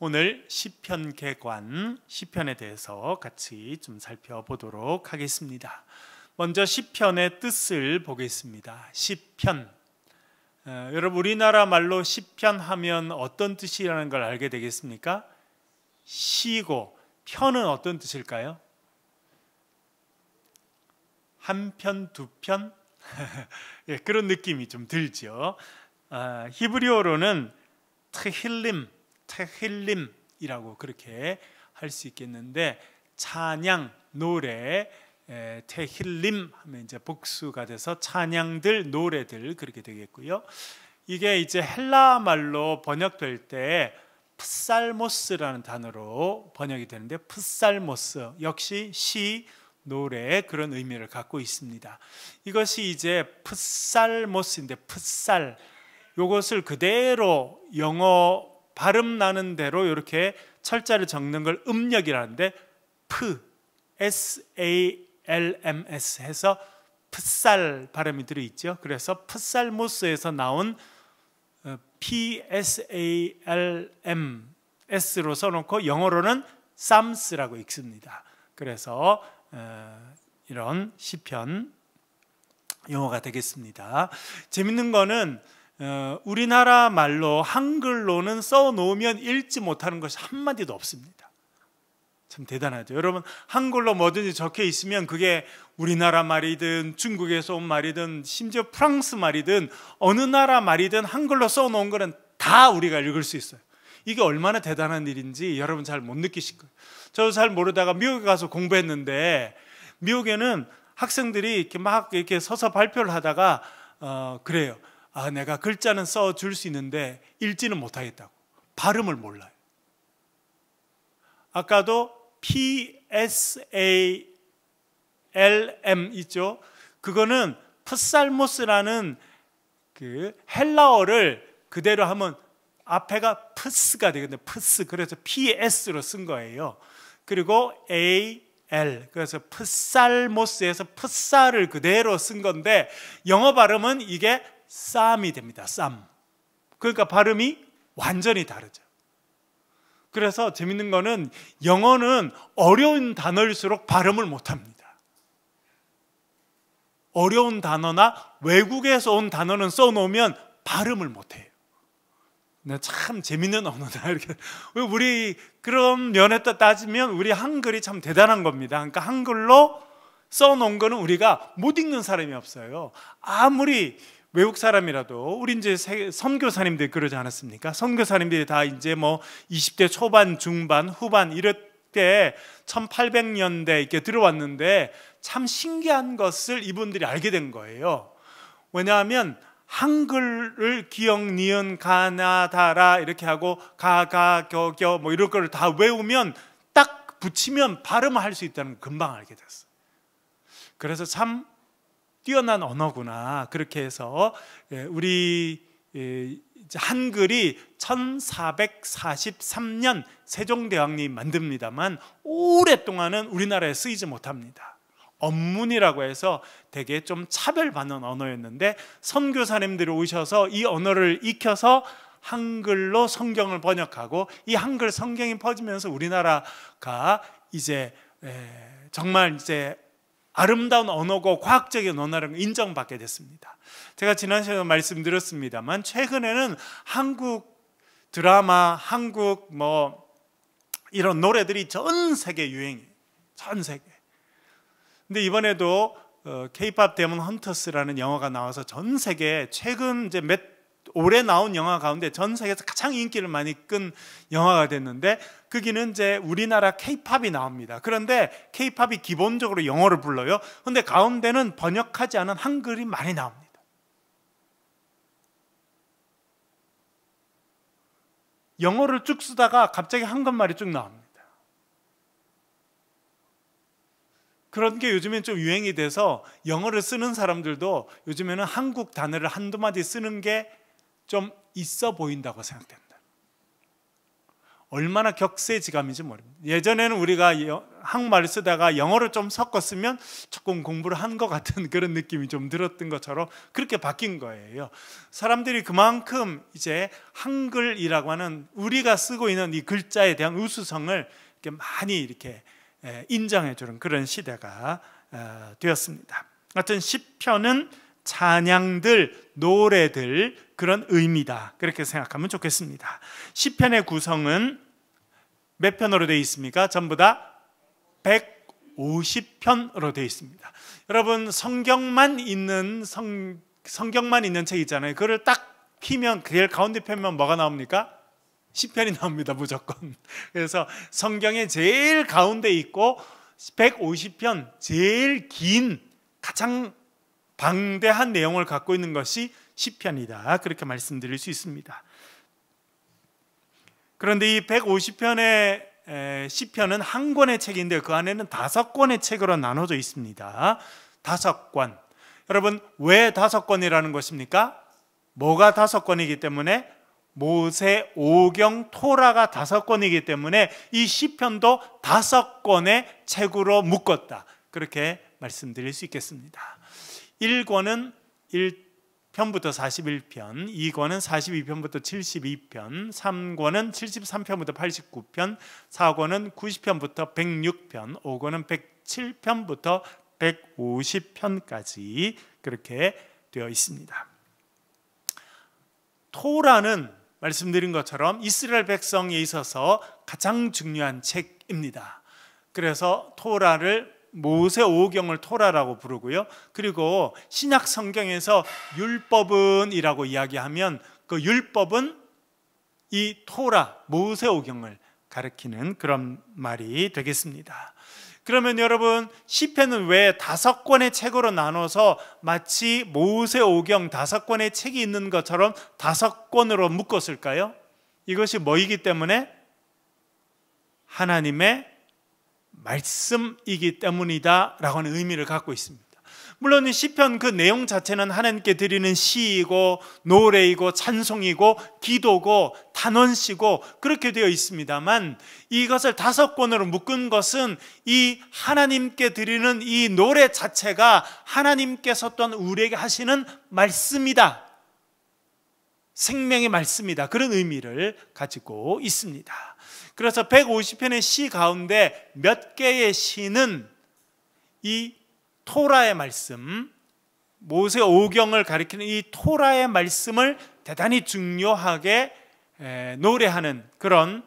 오늘 시편 개관, 시편에 대해서 같이 좀 살펴보도록 하겠습니다. 먼저 시편의 뜻을 보겠습니다. 시편, 여러분 우리나라 말로 시편 하면 어떤 뜻이라는 걸 알게 되겠습니까? 시고, 편은 어떤 뜻일까요? 한 편, 두 편? 예, 그런 느낌이 좀 들죠. 히브리어로는 테힐림이라고 그렇게 할 수 있겠는데, 찬양, 노래, 테힐림 하면 이제 복수가 돼서 찬양들, 노래들 그렇게 되겠고요. 이게 이제 헬라 말로 번역될 때 프살모스라는 단어로 번역이 되는데, 프살모스 역시 시, 노래 그런 의미를 갖고 있습니다. 이것이 이제 프살모스인데, 프살, 이것을 그대로 영어 발음 나는 대로 이렇게 철자를 적는 걸 음력이라는데, SALMS 해서 프살 발음이 들어있죠. 그래서 프살모스에서 나온 PSALMS로 써놓고 영어로는 Psalms라고 읽습니다. 그래서 이런 시편 용어가 되겠습니다. 재밌는 거는 우리나라 말로 한글로는 써놓으면 읽지 못하는 것이 한마디도 없습니다. 참 대단하죠. 여러분, 한글로 뭐든지 적혀 있으면 그게 우리나라 말이든 중국에서 온 말이든 심지어 프랑스 말이든 어느 나라 말이든 한글로 써놓은 거는 다 우리가 읽을 수 있어요. 이게 얼마나 대단한 일인지 여러분 잘 못 느끼실 거예요. 저도 잘 모르다가 미국에 가서 공부했는데, 미국에는 학생들이 이렇게 막 이렇게 서서 발표를 하다가 그래요. 내가 글자는 써줄 수 있는데 읽지는 못하겠다고. 발음을 몰라요. 아까도 PSALM 있죠. 그거는 프살모스라는 그 헬라어를 그대로 하면 앞에가 프스가 되거든요. 프스. 그래서 PS로 쓴 거예요. 그리고 AL, 그래서 프살모스에서 프살을 그대로 쓴 건데, 영어 발음은 이게 쌈이 됩니다. 쌈. 그러니까 발음이 완전히 다르죠. 그래서 재밌는 거는 영어는 어려운 단어일수록 발음을 못합니다. 어려운 단어나 외국에서 온 단어는 써놓으면 발음을 못해요. 참 재밌는 언어다. 이렇게 우리 그런 면에서 따지면 우리 한글이 참 대단한 겁니다. 그러니까 한글로 써놓은 거는 우리가 못 읽는 사람이 없어요. 아무리 외국 사람이라도. 우리 이제 선교사님들이 그러지 않았습니까? 선교사님들이 다 이제 뭐 20대 초반, 중반, 후반 이럴 때 1800년대 이렇게 들어왔는데, 참 신기한 것을 이분들이 알게 된 거예요. 왜냐하면 한글을 기역, 니은, 가나, 다라 이렇게 하고 가, 겨, 뭐 이런 걸 다 외우면 딱 붙이면 발음을 할 수 있다는 걸 금방 알게 됐어요. 그래서 참 뛰어난 언어구나. 그렇게 해서 우리 한글이 1443년 세종대왕님이 만듭니다만 오랫동안은 우리나라에 쓰이지 못합니다. 언문이라고 해서 되게 좀 차별받는 언어였는데, 선교사님들이 오셔서 이 언어를 익혀서 한글로 성경을 번역하고, 이 한글 성경이 퍼지면서 우리나라가 이제 정말 이제 아름다운 언어고 과학적인 언어라는 걸 인정받게 됐습니다. 제가 지난 시간에 말씀드렸습니다만, 최근에는 한국 드라마, 한국 뭐 이런 노래들이 전 세계 유행이에요. 전 세계. 근데 이번에도 K-pop 데몬 헌터스라는 영화가 나와서 전 세계 최근 이제 올해 나온 영화 가운데 전 세계에서 가장 인기를 많이 끈 영화가 됐는데, 거기는 이제 우리나라 K-팝이 나옵니다. 그런데 K-팝이 기본적으로 영어를 불러요. 그런데 가운데는 번역하지 않은 한글이 많이 나옵니다. 영어를 쭉 쓰다가 갑자기 한국말이 쭉 나옵니다. 그런 게 요즘엔 좀 유행이 돼서 영어를 쓰는 사람들도 요즘에는 한국 단어를 한두 마디 쓰는 게 좀 있어 보인다고 생각됩니다. 얼마나 격세지감인지 모릅니다. 예전에는 우리가 한국말을 쓰다가 영어를 좀 섞었으면 조금 공부를 한 것 같은 그런 느낌이 좀 들었던 것처럼 그렇게 바뀐 거예요. 사람들이 그만큼 이제 한글이라고 하는 우리가 쓰고 있는 이 글자에 대한 우수성을 이렇게 많이 이렇게 인정해 주는 그런 시대가 되었습니다. 하여튼 시편은 찬양들, 노래들 그런 의미다, 그렇게 생각하면 좋겠습니다. 시편의 구성은 몇 편으로 되어 있습니까? 전부 다 150편으로 되어 있습니다. 여러분 성경만 있는 책 있잖아요. 그걸 딱 피면 제일 가운데 펴면 뭐가 나옵니까? 시편이 나옵니다, 무조건. 그래서 성경의 제일 가운데 있고 150편, 제일 긴 가장 방대한 내용을 갖고 있는 것이 시편이다, 그렇게 말씀드릴 수 있습니다. 그런데 이 150편의 시편은 한 권의 책인데 그 안에는 5권의 책으로 나눠져 있습니다. 5권. 여러분 왜 5권이라는 것입니까? 뭐가 5권이기 때문에? 모세, 오경, 토라가 5권이기 때문에 이 시편도 5권의 책으로 묶었다, 그렇게 말씀드릴 수 있겠습니다. 1권은 1편부터 41편, 2권은 42편부터 72편, 3권은 73편부터 89편, 4권은 90편부터 106편, 5권은 107편부터 150편까지 그렇게 되어 있습니다. 토라는 말씀드린 것처럼 이스라엘 백성에 있어서 가장 중요한 책입니다. 그래서 토라를 모세 오경을 토라라고 부르고요. 그리고 신약 성경에서 율법은이라고 이야기하면 그 율법은 이 토라, 모세 오경을 가리키는 그런 말이 되겠습니다. 그러면 여러분 시편은 왜 5권의 책으로 나눠서 마치 모세 오경 5권의 책이 있는 것처럼 5권으로 묶었을까요? 이것이 뭐이기 때문에? 하나님의 말씀이기 때문이다 라고 하는 의미를 갖고 있습니다. 물론 이 시편 그 내용 자체는 하나님께 드리는 시이고 노래이고 찬송이고 기도고 단원시고 그렇게 되어 있습니다만, 이것을 5권으로 묶은 것은 이 하나님께 드리는 이 노래 자체가 하나님께서 또한 우리에게 하시는 말씀이다, 생명의 말씀이다, 그런 의미를 가지고 있습니다. 그래서 150편의 시 가운데 몇 개의 시는 이 토라의 말씀, 모세 오경을 가리키는 이 토라의 말씀을 대단히 중요하게 노래하는 그런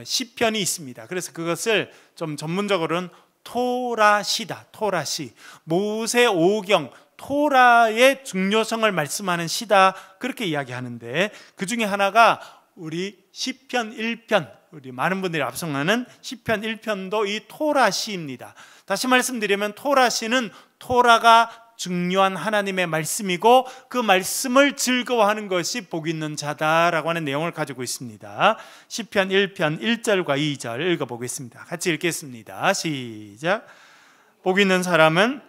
시편이 있습니다. 그래서 그것을 좀 전문적으로는 토라시다, 토라시, 모세 오경, 토라의 중요성을 말씀하는 시다, 그렇게 이야기하는데 그 중에 하나가 우리 시편 1편, 우리 많은 분들이 합성하는 시편 1편도 이 토라시입니다. 다시 말씀드리면 토라시는 토라가 중요한 하나님의 말씀이고 그 말씀을 즐거워하는 것이 복 있는 자다라고 하는 내용을 가지고 있습니다. 시편 1편 1절과 2절 읽어보겠습니다. 같이 읽겠습니다. 시작. 복 있는 사람은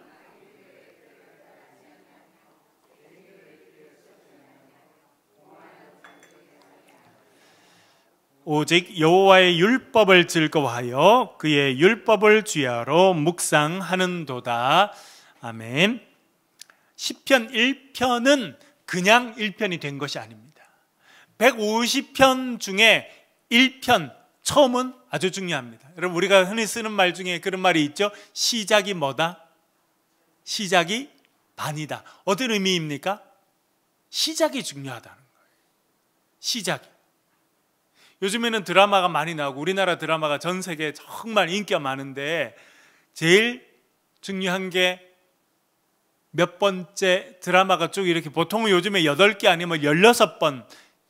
오직 여호와의 율법을 즐거워하여 그의 율법을 주야로 묵상하는도다. 아멘. 시편 1편은 그냥 1편이 된 것이 아닙니다. 150편 중에 1편 처음은 아주 중요합니다. 여러분 우리가 흔히 쓰는 말 중에 그런 말이 있죠. 시작이 뭐다? 시작이 반이다. 어떤 의미입니까? 시작이 중요하다는 거예요. 시작이. 요즘에는 드라마가 많이 나오고 우리나라 드라마가 전 세계에 정말 인기가 많은데 제일 중요한 게 몇 번째 드라마가 쭉 이렇게 보통은 요즘에 8개 아니면 16번,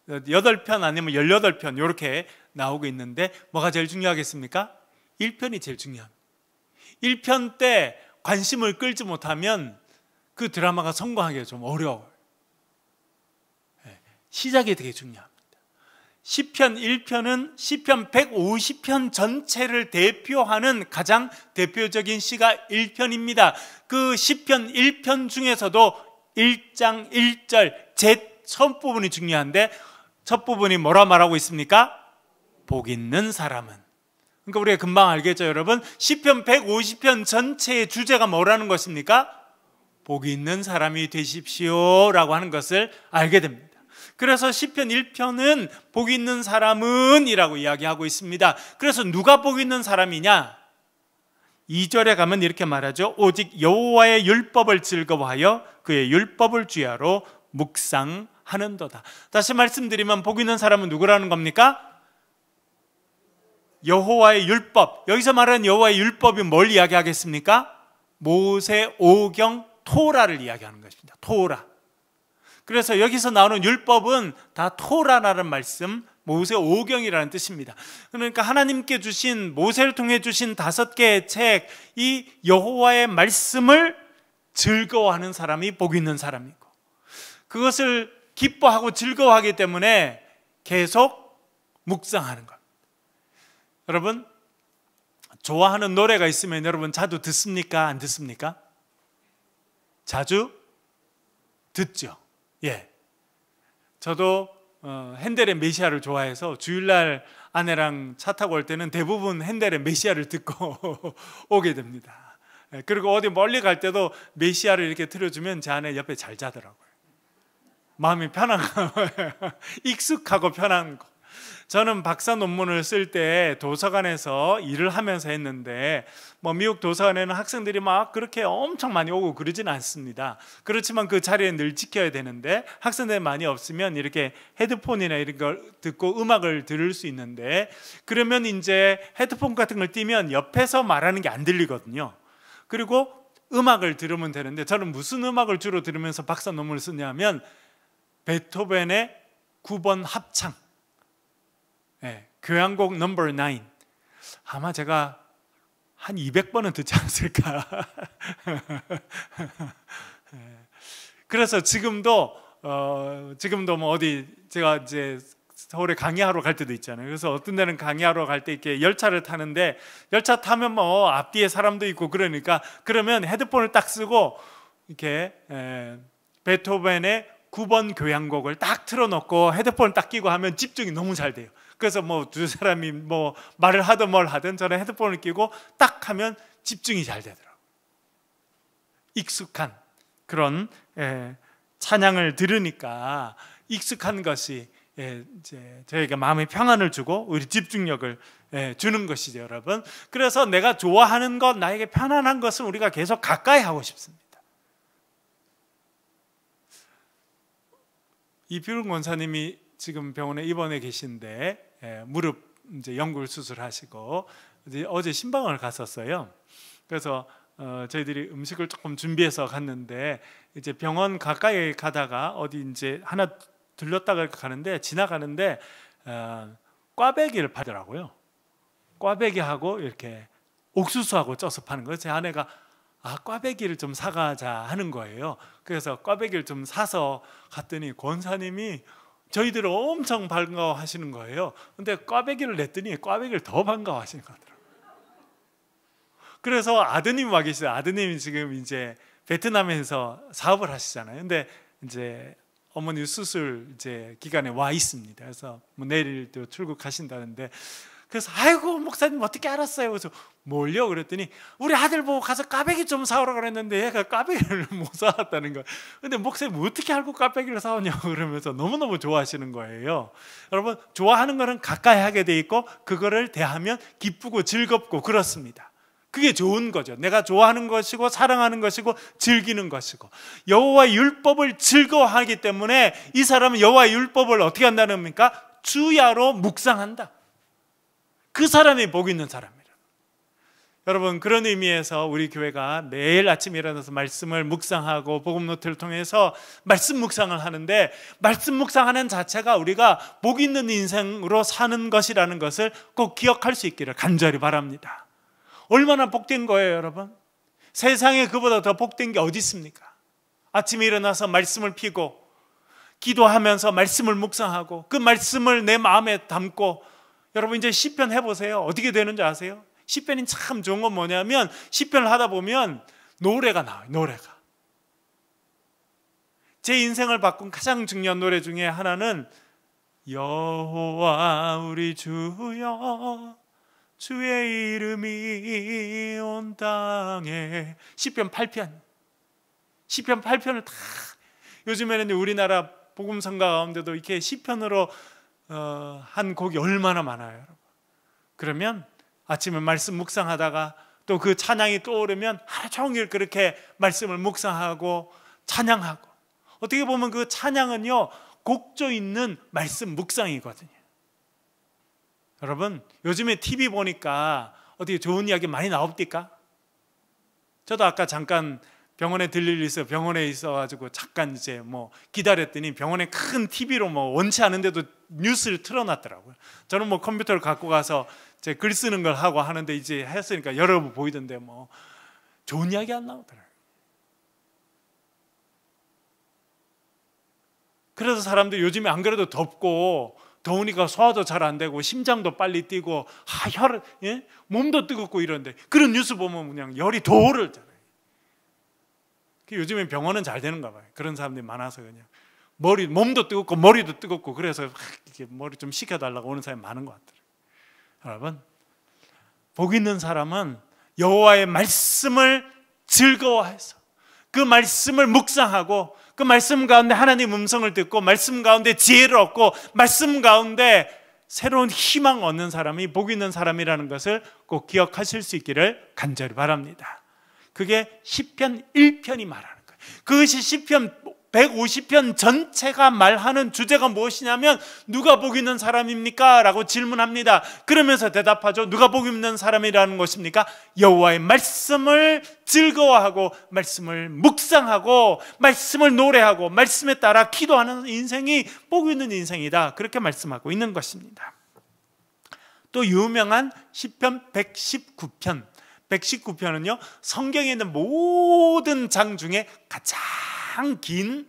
8편 아니면 18편 이렇게 나오고 있는데 뭐가 제일 중요하겠습니까? 1편이 제일 중요합니다. 1편 때 관심을 끌지 못하면 그 드라마가 성공하기가 좀 어려워요. 시작이 되게 중요합니다. 시편 1편은 시편 150편 전체를 대표하는 가장 대표적인 시가 1편입니다. 그 시편 1편 중에서도 1장 1절 제 첫 부분이 중요한데 첫 부분이 뭐라 말하고 있습니까? 복 있는 사람은. 그러니까 우리가 금방 알겠죠, 여러분? 시편 150편 전체의 주제가 뭐라는 것입니까? 복 있는 사람이 되십시오 라고 하는 것을 알게 됩니다. 그래서 시편 1편은 복 있는 사람은 이라고 이야기하고 있습니다. 그래서 누가 복 있는 사람이냐? 2절에 가면 이렇게 말하죠. 오직 여호와의 율법을 즐거워하여 그의 율법을 주야로 묵상하는도다. 다시 말씀드리면 복 있는 사람은 누구라는 겁니까? 여호와의 율법. 여기서 말하는 여호와의 율법이 뭘 이야기하겠습니까? 모세 오경 토라를 이야기하는 것입니다. 토라. 그래서 여기서 나오는 율법은 다 토라라는 말씀, 모세 오경이라는 뜻입니다. 그러니까 하나님께 주신, 모세를 통해 주신 5개의 책, 이 여호와의 말씀을 즐거워하는 사람이 복 있는 사람이고, 그것을 기뻐하고 즐거워하기 때문에 계속 묵상하는 것. 여러분, 좋아하는 노래가 있으면 여러분 자주 듣습니까? 안 듣습니까? 자주 듣죠. 예. 저도 핸델의 메시아를 좋아해서 주일날 아내랑 차 타고 올 때는 대부분 핸델의 메시아를 듣고 오게 됩니다. 그리고 어디 멀리 갈 때도 메시아를 이렇게 틀어주면 제 아내 옆에 잘 자더라고요. 마음이 편한 거, 익숙하고 편한 거. 저는 박사 논문을 쓸 때 도서관에서 일을 하면서 했는데, 미국 도서관에는 학생들이 막 그렇게 엄청 많이 오고 그러진 않습니다. 그렇지만 그 자리에 늘 지켜야 되는데, 학생들이 많이 없으면 이렇게 헤드폰이나 이런 걸 듣고 음악을 들을 수 있는데, 그러면 이제 헤드폰 같은 걸 띄면 옆에서 말하는 게 안 들리거든요. 그리고 음악을 들으면 되는데, 저는 무슨 음악을 주로 들으면서 박사 논문을 쓰냐면 베토벤의 9번 합창, 교향곡 넘버 9. 아마 제가 한 200번은 듣지 않았을까. 그래서 지금도 어디 제가 이제 서울에 강의하러 갈 때도 있잖아요. 그래서 어떤 데는 강의하러 갈 때 이렇게 열차를 타는데, 열차 타면 앞뒤에 사람도 있고 그러니까, 그러면 헤드폰을 딱 쓰고 이렇게 베토벤의 9번 교향곡을 딱 틀어놓고 헤드폰을 딱 끼고 하면 집중이 너무 잘 돼요. 그래서 두 사람이 말을 하든 뭘 하든 저는 헤드폰을 끼고 딱 하면 집중이 잘 되더라고요. 익숙한 그런 찬양을 들으니까 익숙한 것이 이제 저에게 마음의 평안을 주고 우리 집중력을 주는 것이죠, 여러분. 그래서 내가 좋아하는 것, 나에게 편안한 것은 우리가 계속 가까이 하고 싶습니다. 이필훈 권사님이 지금 병원에 입원해 계신데 무릎 이제 연골 수술하시고 어제 신방을 갔었어요. 그래서 저희들이 음식을 조금 준비해서 갔는데, 이제 병원 가까이 가다가 어디 이제 하나 들렸다가 가는데, 지나가는데 꽈배기를 팔더라고요. 꽈배기하고 이렇게 옥수수하고 쪄서 파는 거예요. 제 아내가 꽈배기를 좀 사가자 하는 거예요. 그래서 꽈배기를 좀 사서 갔더니 권사님이 저희들을 엄청 반가워하시는 거예요. 근데 꽈배기를 냈더니 꽈배기를 더 반가워하시는 것 같더라고요. 그래서 아드님이 와 계시어요. 아드님이 지금 이제 베트남에서 사업을 하시잖아요. 근데 이제 어머니 수술 이제 기간에 와 있습니다. 그래서 내일도 출국하신다는데, 그래서 아이고 목사님 어떻게 알았어요? 그래서 뭘요? 그랬더니 우리 아들 보고 가서 꽈배기 좀 사오라 그랬는데 얘가 꽈배기를 못 사왔다는 거예요. 근데 목사님 어떻게 알고 꽈배기를 사오냐고 그러면서 너무너무 좋아하시는 거예요. 여러분, 좋아하는 거는 가까이 하게 돼 있고 그거를 대하면 기쁘고 즐겁고 그렇습니다. 그게 좋은 거죠. 내가 좋아하는 것이고 사랑하는 것이고 즐기는 것이고, 여호와의 율법을 즐거워하기 때문에 이 사람은 여호와의 율법을 어떻게 한다는 겁니까? 주야로 묵상한다. 그 사람이 복 있는 사람이라. 여러분, 그런 의미에서 우리 교회가 매일 아침에 일어나서 말씀을 묵상하고 복음 노트를 통해서 말씀 묵상을 하는데, 말씀 묵상하는 자체가 우리가 복 있는 인생으로 사는 것이라는 것을 꼭 기억할 수 있기를 간절히 바랍니다. 얼마나 복된 거예요, 여러분? 세상에 그보다 더 복된 게 어디 있습니까? 아침에 일어나서 말씀을 피고 기도하면서 말씀을 묵상하고 그 말씀을 내 마음에 담고, 여러분 이제 시편 해보세요. 어떻게 되는지 아세요? 시편이 참 좋은 건 뭐냐면, 시편을 하다 보면 노래가 나와요. 노래가. 제 인생을 바꾼 가장 중요한 노래 중에 하나는 여호와 우리 주여 주의 이름이 온 땅에. 시편 8편. 시편 8편을 다 요즘에는 우리나라 복음성가 가운데도 이렇게 시편으로 한 곡이 얼마나 많아요, 여러분. 그러면 아침에 말씀 묵상하다가 또 그 찬양이 떠오르면 하루 종일 그렇게 말씀을 묵상하고 찬양하고, 어떻게 보면 그 찬양은요 곡조 있는 말씀 묵상이거든요. 여러분, 요즘에 TV 보니까 어떻게 좋은 이야기 많이 나옵니까? 저도 아까 잠깐 병원에 들릴 일 있어 병원에 있어가지고 잠깐 이제 뭐 기다렸더니 병원에 큰 TV로 뭐 원치 않은데도 뉴스를 틀어놨더라고요. 저는 뭐 컴퓨터를 갖고 가서 제 글 쓰는 걸 하고 하는데 이제 했으니까 여러 번 보이던데 뭐 좋은 이야기 안 나오더라고요. 그래서 사람들이 요즘에 안 그래도 덥고 더우니까 소화도 잘 안 되고 심장도 빨리 뛰고 혈, 예? 몸도 뜨겁고 이런데 그런 뉴스 보면 그냥 열이 더 오르잖아요. 요즘에 병원은 잘 되는가 봐요. 그런 사람들이 많아서 그냥 몸도 뜨겁고 머리도 뜨겁고 그래서 이렇게 머리 좀 식혀달라고 오는 사람이 많은 것 같더라고요. 여러분, 복 있는 사람은 여호와의 말씀을 즐거워해서 그 말씀을 묵상하고 그 말씀 가운데 하나님 음성을 듣고 말씀 가운데 지혜를 얻고 말씀 가운데 새로운 희망을 얻는 사람이 복 있는 사람이라는 것을 꼭 기억하실 수 있기를 간절히 바랍니다. 그게 시편 1편이 말하는 거예요. 그것이 시편 150편 전체가 말하는 주제가 무엇이냐면 누가 복 있는 사람입니까? 라고 질문합니다. 그러면서 대답하죠. 누가 복 있는 사람이라는 것입니까? 여호와의 말씀을 즐거워하고 말씀을 묵상하고 말씀을 노래하고 말씀에 따라 기도하는 인생이 복 있는 인생이다. 그렇게 말씀하고 있는 것입니다. 또 유명한 시편 119편. 119편은요 성경에 있는 모든 장 중에 가장 긴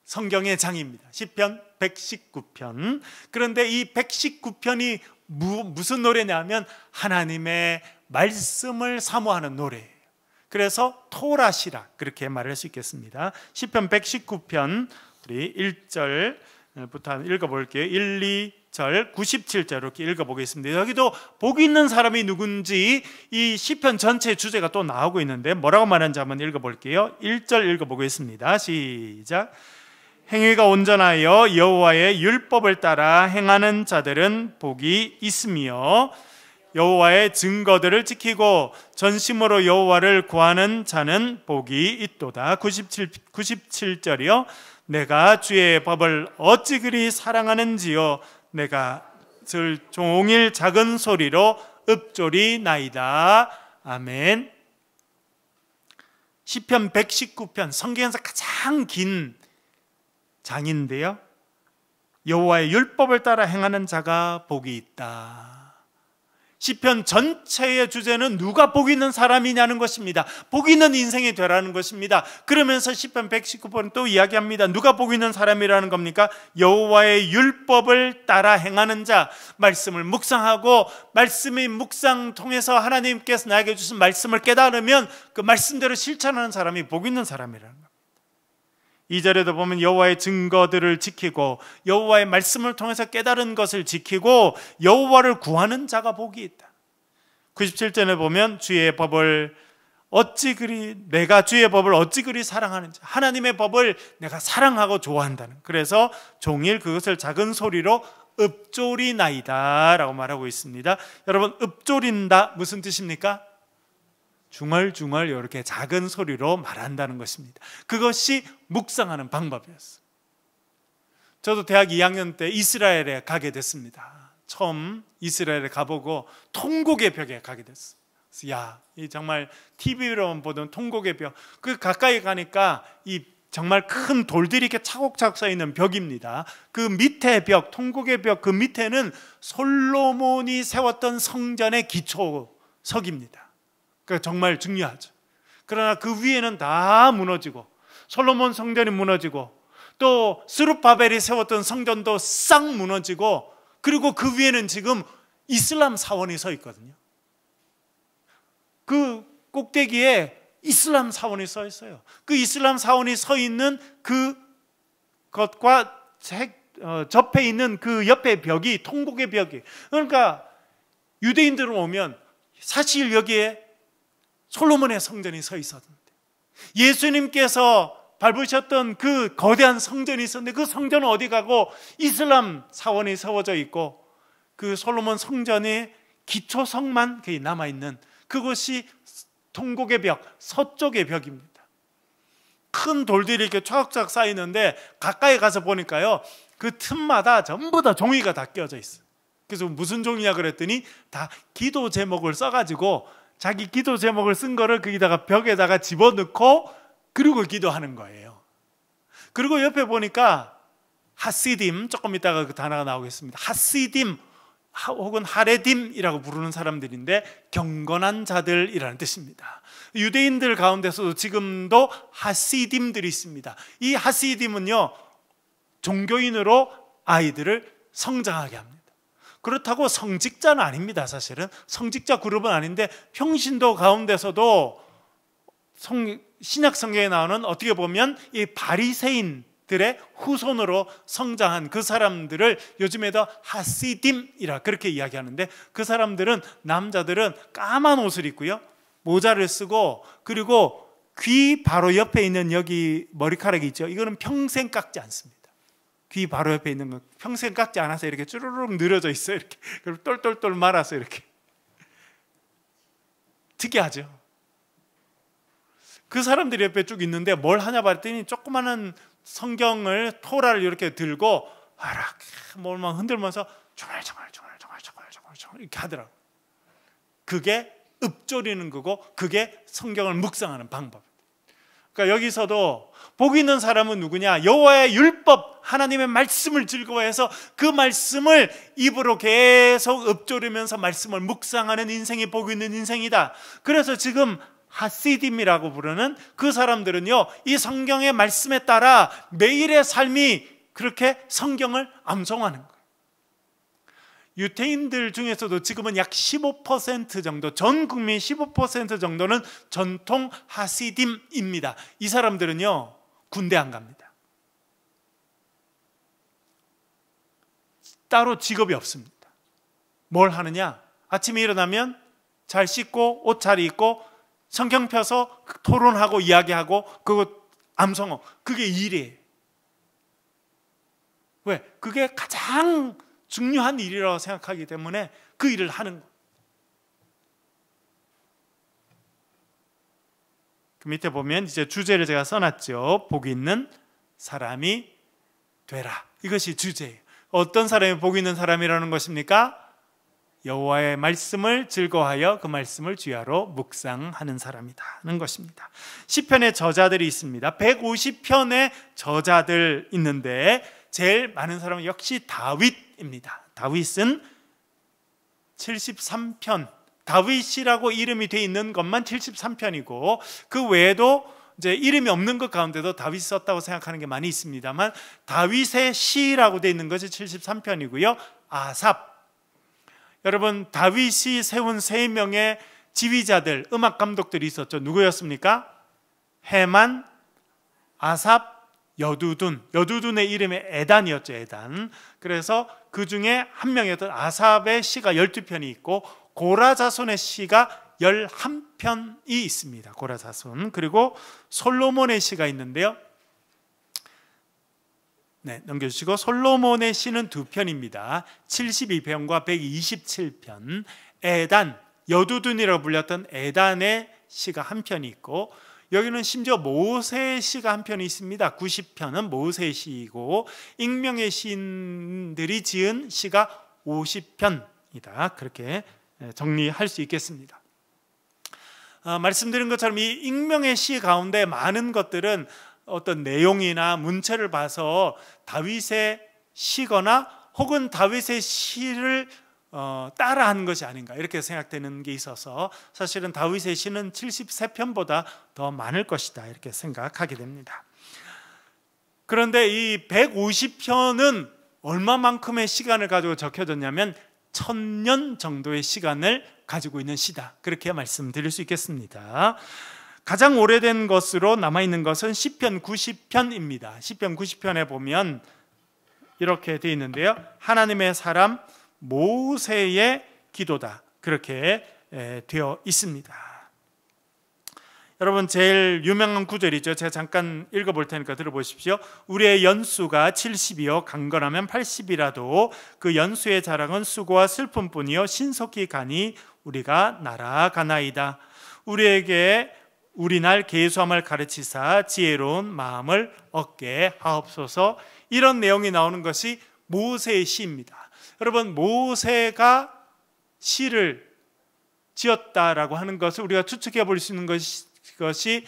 성경의 장입니다. 시편 119편. 그런데 이 119편이 무슨 노래냐면 하나님의 말씀을 사모하는 노래예요. 그래서 토라시라 그렇게 말할 수 있겠습니다. 시편 119편 우리 1절부터 읽어볼게요. 1, 2절, 97절 이렇게 읽어보겠습니다. 여기도 복 있는 사람이 누군지 이 시편 전체 주제가 또 나오고 있는데 뭐라고 말하는지 한번 읽어볼게요. 1절 읽어보겠습니다. 시작. 행위가 온전하여 여호와의 율법을 따라 행하는 자들은 복이 있으며 여호와의 증거들을 지키고 전심으로 여호와를 구하는 자는 복이 있도다. 97절이요. 내가 주의 법을 어찌 그리 사랑하는지요. 내가 종일 작은 소리로 읊조리나이다. 아멘. 시편 119편 성경에서 가장 긴 장인데요, 여호와의 율법을 따라 행하는 자가 복이 있다. 시편 전체의 주제는 누가 복 있는 사람이냐는 것입니다. 복 있는 인생이 되라는 것입니다. 그러면서 시편 119편 또 이야기합니다. 누가 복 있는 사람이라는 겁니까? 여호와의 율법을 따라 행하는 자, 말씀을 묵상하고 말씀의 묵상 통해서 하나님께서 나에게 주신 말씀을 깨달으면 그 말씀대로 실천하는 사람이 복 있는 사람이라는 겁니다. 2절에도 보면 여호와의 증거들을 지키고 여호와의 말씀을 통해서 깨달은 것을 지키고 여호와를 구하는 자가 복이 있다. 97절에 보면 주의 법을 어찌 그리 내가 주의 법을 어찌 그리 사랑하는지, 하나님의 법을 내가 사랑하고 좋아한다는, 그래서 종일 그것을 작은 소리로 읊조리나이다 라고 말하고 있습니다. 여러분, 읊조린다 무슨 뜻입니까? 중얼중얼 이렇게 작은 소리로 말한다는 것입니다. 그것이 묵상하는 방법이었어요. 저도 대학 2학년 때 이스라엘에 가게 됐습니다. 처음 이스라엘에 가보고 통곡의 벽에 가게 됐어요. 야, 이 정말 TV로만 보던 통곡의 벽, 그 가까이 가니까 이 정말 큰 돌들이 이렇게 차곡차곡 쌓여 있는 벽입니다. 그 밑에 벽, 통곡의 벽 그 밑에는 솔로몬이 세웠던 성전의 기초석입니다. 그러니까 정말 중요하죠. 그러나 그 위에는 다 무너지고 솔로몬 성전이 무너지고 또 스룹바벨이 세웠던 성전도 싹 무너지고, 그리고 그 위에는 지금 이슬람 사원이 서 있거든요. 그 꼭대기에 이슬람 사원이 서 있어요. 그 이슬람 사원이 서 있는 그것과 접해 있는 그 옆에 벽이 통곡의 벽이, 그러니까 유대인들은 오면 사실 여기에 솔로몬의 성전이 서 있었는데, 예수님께서 밟으셨던 그 거대한 성전이 있었는데 그 성전은 어디 가고 이슬람 사원이 세워져 있고 그 솔로몬 성전의 기초성만 남아있는 그것이 통곡의 벽, 서쪽의 벽입니다. 큰 돌들이 이렇게 쫙쫙 쌓이는데 가까이 가서 보니까요, 그 틈마다 전부 다 종이가 다 끼어져 있어요. 그래서 무슨 종이냐 그랬더니 다 기도 제목을 써가지고 자기 기도 제목을 쓴 거를 거기다가 벽에다가 집어넣고 그리고 기도하는 거예요. 그리고 옆에 보니까 하시딤, 조금 이따가 그 단어가 나오겠습니다. 하시딤 혹은 하레딤이라고 부르는 사람들인데 경건한 자들이라는 뜻입니다. 유대인들 가운데서도 지금도 하시딤들이 있습니다. 이 하시딤은요, 종교인으로 아이들을 성장하게 합니다. 그렇다고 성직자는 아닙니다. 사실은 성직자 그룹은 아닌데 평신도 가운데서도 신약 성경에 나오는, 어떻게 보면 이 바리새인들의 후손으로 성장한 그 사람들을 요즘에도 하시딤이라 그렇게 이야기하는데, 그 사람들은, 남자들은 까만 옷을 입고요, 모자를 쓰고, 그리고 귀 바로 옆에 있는 여기 머리카락이 있죠, 이거는 평생 깎지 않습니다. 귀 바로 옆에 있는 거 평생 깎지 않아서 이렇게 쭈르륵 늘어져 있어요. 이렇게 그리고 똘똘똘 말아서 이렇게. 특이하죠. 그 사람들이 옆에 쭉 있는데 뭘 하냐 봤더니 조그마한 성경을, 토라를 이렇게 들고 아락 뭘만 흔들면서 정말 이렇게 하더라고. 그게 읊조리는 거고, 그게 성경을 묵상하는 방법. 그러니까 여기서도 복 있는 사람은 누구냐? 여호와의 율법, 하나님의 말씀을 즐거워해서 그 말씀을 입으로 계속 읊조리면서 말씀을 묵상하는 인생이 복 있는 인생이다. 그래서 지금 하시딤이라고 부르는 그 사람들은요, 이 성경의 말씀에 따라 매일의 삶이 그렇게 성경을 암송하는 거예요. 유대인들 중에서도 지금은 약 15% 정도, 전 국민 15% 정도는 전통 하시딤입니다. 이 사람들은요, 군대 안 갑니다. 따로 직업이 없습니다. 뭘 하느냐? 아침에 일어나면 잘 씻고 옷 잘 입고 성경 펴서 토론하고 이야기하고 그거 암송하고, 그게 일이에요. 왜? 그게 가장 중요한 일이라고 생각하기 때문에 그 일을 하는 거예요. 그 밑에 보면 이제 주제를 제가 써놨죠. 복 있는 사람이 되라. 이것이 주제예요. 어떤 사람이 복 있는 사람이라는 것입니까? 여호와의 말씀을 즐거워하여 그 말씀을 주야로 묵상하는 사람이다는 것입니다. 시편의 저자들이 있습니다. 150편의 저자들 있는데 제일 많은 사람은 역시 다윗입니다. 다윗은 73편, 다윗이라고 이름이 되어 있는 것만 73편이고 그 외에도 이제 이름이 없는 것 가운데도 다윗이 썼다고 생각하는 게 많이 있습니다만, 다윗의 시라고 되어 있는 것이 73편이고요. 아삽, 여러분 다윗이 세운 3명의 지휘자들, 음악 감독들이 있었죠. 누구였습니까? 헤만, 아삽, 여두둔. 여두둔의 이름이 에단이었죠. 에단. 그래서 그 중에 한 명이었던 아삽의 시가 12편이 있고 고라자손의 시가 11편이 있습니다. 고라자손. 그리고 솔로몬의 시가 있는데요. 네, 넘겨주시고, 솔로몬의 시는 2편입니다. 72편과 127편. 에단, 여두둔이라고 불렸던 에단의 시가 1편이 있고, 여기는 심지어 모세의 시가 1편이 있습니다. 90편은 모세의 시이고, 익명의 시인들이 지은 시가 50편이다. 그렇게 정리할 수 있겠습니다. 말씀드린 것처럼 이 익명의 시 가운데 많은 것들은 어떤 내용이나 문체를 봐서 다윗의 시거나 혹은 다윗의 시를 따라하는 것이 아닌가, 이렇게 생각되는 게 있어서 사실은 다윗의 시는 73편보다 더 많을 것이다, 이렇게 생각하게 됩니다. 그런데 이 150편은 얼마만큼의 시간을 가지고 적혀졌냐면 1000년 정도의 시간을 가지고 있는 시다, 그렇게 말씀드릴 수 있겠습니다. 가장 오래된 것으로 남아있는 것은 시편 90편입니다. 시편 90편에 보면 이렇게 되어 있는데요. 하나님의 사람 모세의 기도다, 그렇게 되어 있습니다. 여러분, 제일 유명한 구절이죠. 제가 잠깐 읽어볼 테니까 들어보십시오. 우리의 연수가 70이요 강건하면 80이라도 그 연수의 자랑은 수고와 슬픔뿐이요 신속히 가니 우리가 날아가나이다. 우리에게 우리 날 계수함을 가르치사 지혜로운 마음을 얻게 하옵소서. 이런 내용이 나오는 것이 모세의 시입니다. 여러분, 모세가 시를 지었다라고 하는 것을 우리가 추측해 볼 수 있는 것이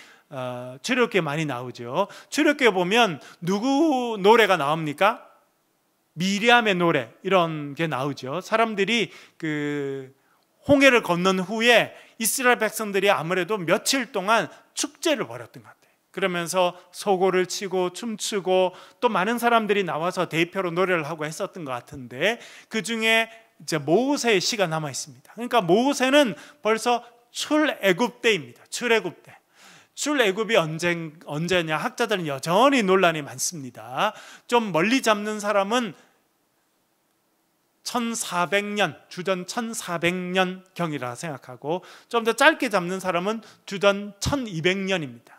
출애굽기에 많이 나오죠. 출애굽기에 보면 누구 노래가 나옵니까? 미리암의 노래, 이런 게 나오죠. 사람들이 그 홍해를 건넌 후에 이스라엘 백성들이 아무래도 며칠 동안 축제를 벌였던 것 같아요. 그러면서 소고를 치고 춤추고 또 많은 사람들이 나와서 대표로 노래를 하고 했었던 것 같은데, 그 중에 이제 모세의 시가 남아 있습니다. 그러니까 모세는 벌써 출애굽 때입니다. 출애굽 때. 출애굽이 언제냐? 학자들은 여전히 논란이 많습니다. 좀 멀리 잡는 사람은 1400년, 주전 1400년 경이라 생각하고, 좀 더 짧게 잡는 사람은 주전 1200년입니다.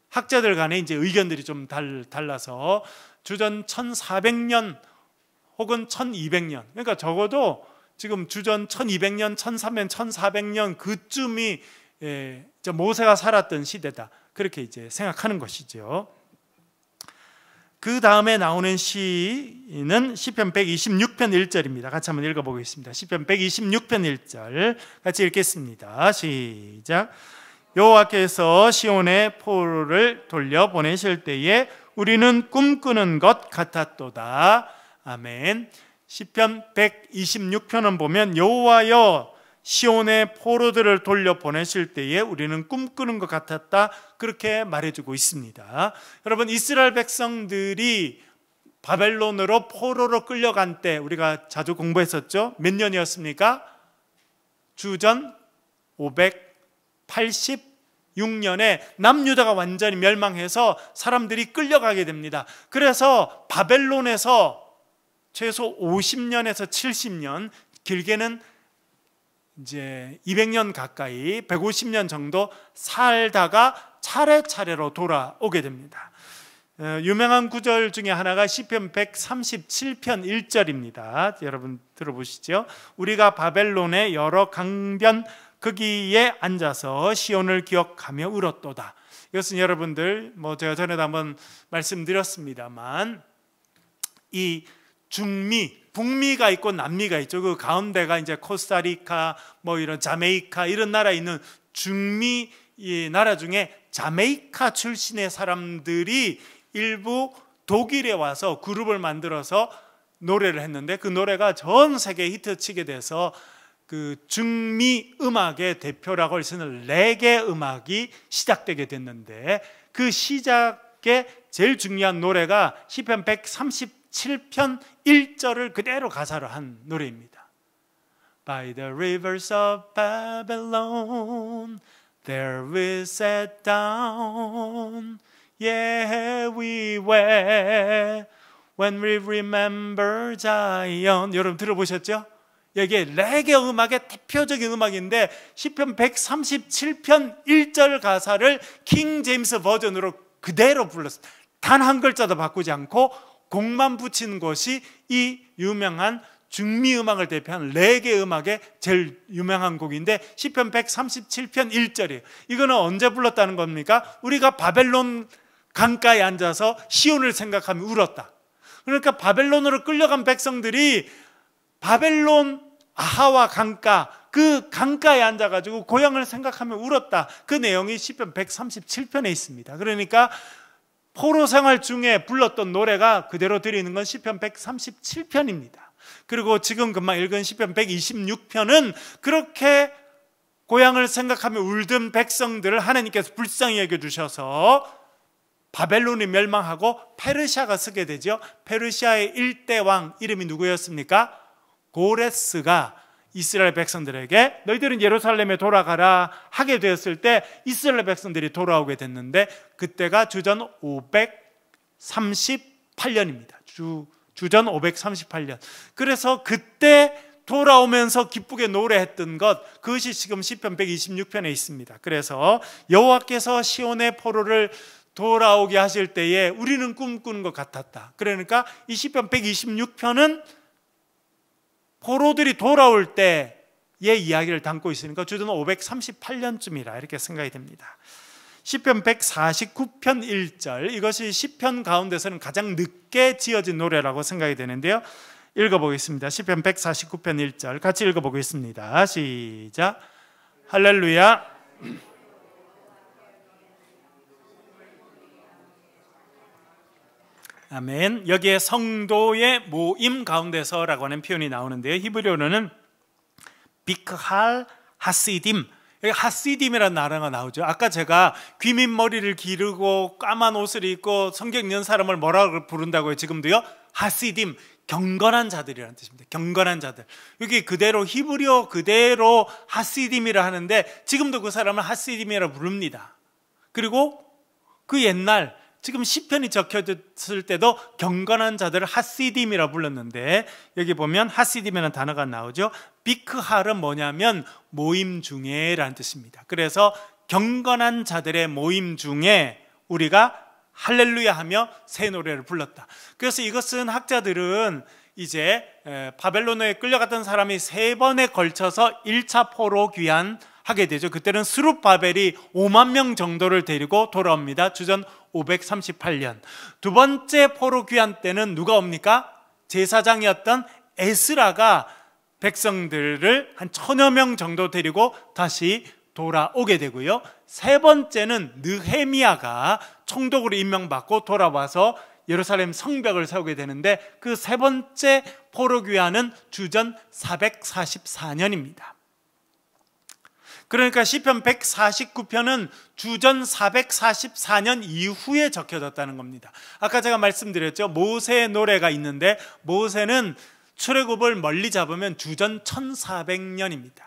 학자들 간에 이제 의견들이 좀 달라서 주전 1400년 혹은 1200년, 그러니까 적어도 지금 주전 1200년, 1300년, 1400년 그쯤이 모세가 살았던 시대다, 그렇게 이제 생각하는 것이죠. 그 다음에 나오는 시는 시편 126편 1절입니다. 같이 한번 읽어보겠습니다. 시편 126편 1절 같이 읽겠습니다. 시작. 여호와께서 시온의 포로를 돌려보내실 때에 우리는 꿈꾸는 것 같았도다. 아멘. 시편 126편은 보면 여호와여 시온의 포로들을 돌려보내실 때에 우리는 꿈꾸는 것 같았다, 그렇게 말해주고 있습니다. 여러분, 이스라엘 백성들이 바벨론으로 포로로 끌려간 때 우리가 자주 공부했었죠. 몇 년이었습니까? 주전 586년에 남유다가 완전히 멸망해서 사람들이 끌려가게 됩니다. 그래서 바벨론에서 최소 50년에서 70년, 길게는 이제 200년 가까이 150년 정도 살다가 차례차례로 돌아오게 됩니다. 유명한 구절 중에 하나가 시편 137편 1절입니다. 여러분 들어보시죠. 우리가 바벨론의 여러 강변 거기에 앉아서 시온을 기억하며 울었도다. 이것은 여러분들 제가 전에도 한번 말씀드렸습니다만, 이 중미, 북미가 있고 남미가 있죠. 그 가운데가 이제 코스타리카, 이런 자메이카, 이런 나라에 있는 중미 나라 중에 자메이카 출신의 사람들이 일부 독일에 와서 그룹을 만들어서 노래를 했는데, 그 노래가 전 세계에 히트치게 돼서 그 중미 음악의 대표라고 할 수 있는 레게 음악이 시작되게 됐는데, 그 시작에 제일 중요한 노래가 시편 137편 1절을 그대로 가사로 한 노래입니다. By the rivers of Babylon there we sat down, yeah we wept when we remember Zion. 여러분 들어보셨죠? 이게 레게 음악의 대표적인 음악인데, 시편 137편 1절 가사를 킹 제임스 버전으로 그대로 불렀습니다. 단 한 글자도 바꾸지 않고 곡만 붙이는 것이 이 유명한 중미 음악을 대표하는 레게 음악의 제일 유명한 곡인데, 시편 137편 1절이에요. 이거는 언제 불렀다는 겁니까? 우리가 바벨론 강가에 앉아서 시온을 생각하며 울었다. 그러니까 바벨론으로 끌려간 백성들이 바벨론 아하와 강가, 그 강가에 앉아가지고 고향을 생각하며 울었다. 그 내용이 시편 137편에 있습니다. 그러니까 포로 생활 중에 불렀던 노래가 그대로 드리는 건 시편 137편입니다. 그리고 지금 금방 읽은 시편 126편은 그렇게 고향을 생각하며 울던 백성들을 하나님께서 불쌍히 여겨주셔서 바벨론이 멸망하고 페르시아가 서게 되죠. 페르시아의 1대 왕 이름이 누구였습니까? 고레스가 이스라엘 백성들에게 너희들은 예루살렘에 돌아가라 하게 되었을 때 이스라엘 백성들이 돌아오게 됐는데, 그때가 주전 538년입니다. 주전 538년. 그래서 그때 돌아오면서 기쁘게 노래했던 것, 그것이 지금 시편 126편에 있습니다. 그래서 여호와께서 시온의 포로를 돌아오게 하실 때에 우리는 꿈꾸는 것 같았다. 그러니까 이 시편 126편은 포로들이 돌아올 때의 이야기를 담고 있으니까 주전 538년쯤이라 이렇게 생각이 됩니다. 시편 149편 1절, 이것이 시편 가운데서는 가장 늦게 지어진 노래라고 생각이 되는데요. 읽어보겠습니다. 시편 149편 1절 같이 읽어보겠습니다. 시작. 할렐루야. 아멘. 여기에 성도의 모임 가운데서라고 하는 표현이 나오는데요. 히브리어로는 비크할 하시딤, 하시딤이라는 단어가 나오죠. 아까 제가 귀민 머리를 기르고 까만 옷을 입고 성경 읽는 사람을 뭐라고 부른다고요? 지금도요? 하시딤, 경건한 자들이라는 뜻입니다. 경건한 자들. 여기 그대로 히브리어 그대로 하시딤이라 하는데 지금도 그 사람을 하시딤이라 부릅니다. 그리고 그 옛날 지금 시편이 적혀졌을 때도 경건한 자들을 하시딤이라 불렀는데 여기 보면 하시딤이라는 단어가 나오죠. 비크할은 뭐냐면 모임 중에라는 뜻입니다. 그래서 경건한 자들의 모임 중에 우리가 할렐루야 하며 새 노래를 불렀다. 그래서 이것은 학자들은 이제 바벨론에 끌려갔던 사람이 3번에 걸쳐서 1차 포로 귀환하게 되죠. 그때는 스룹바벨이 5만 명 정도를 데리고 돌아옵니다. 주전 538년. 두 번째 포로 귀환 때는 누가 옵니까? 제사장이었던 에스라가 백성들을 한 1000여 명 정도 데리고 다시 돌아오게 되고요. 세 번째는 느헤미야가 총독으로 임명받고 돌아와서 예루살렘 성벽을 세우게 되는데 그 세 번째 포로 귀환은 주전 444년입니다. 그러니까 시편 149편은 주전 444년 이후에 적혀졌다는 겁니다. 아까 제가 말씀드렸죠. 모세의 노래가 있는데 모세는 출애굽을 멀리 잡으면 주전 1400년입니다.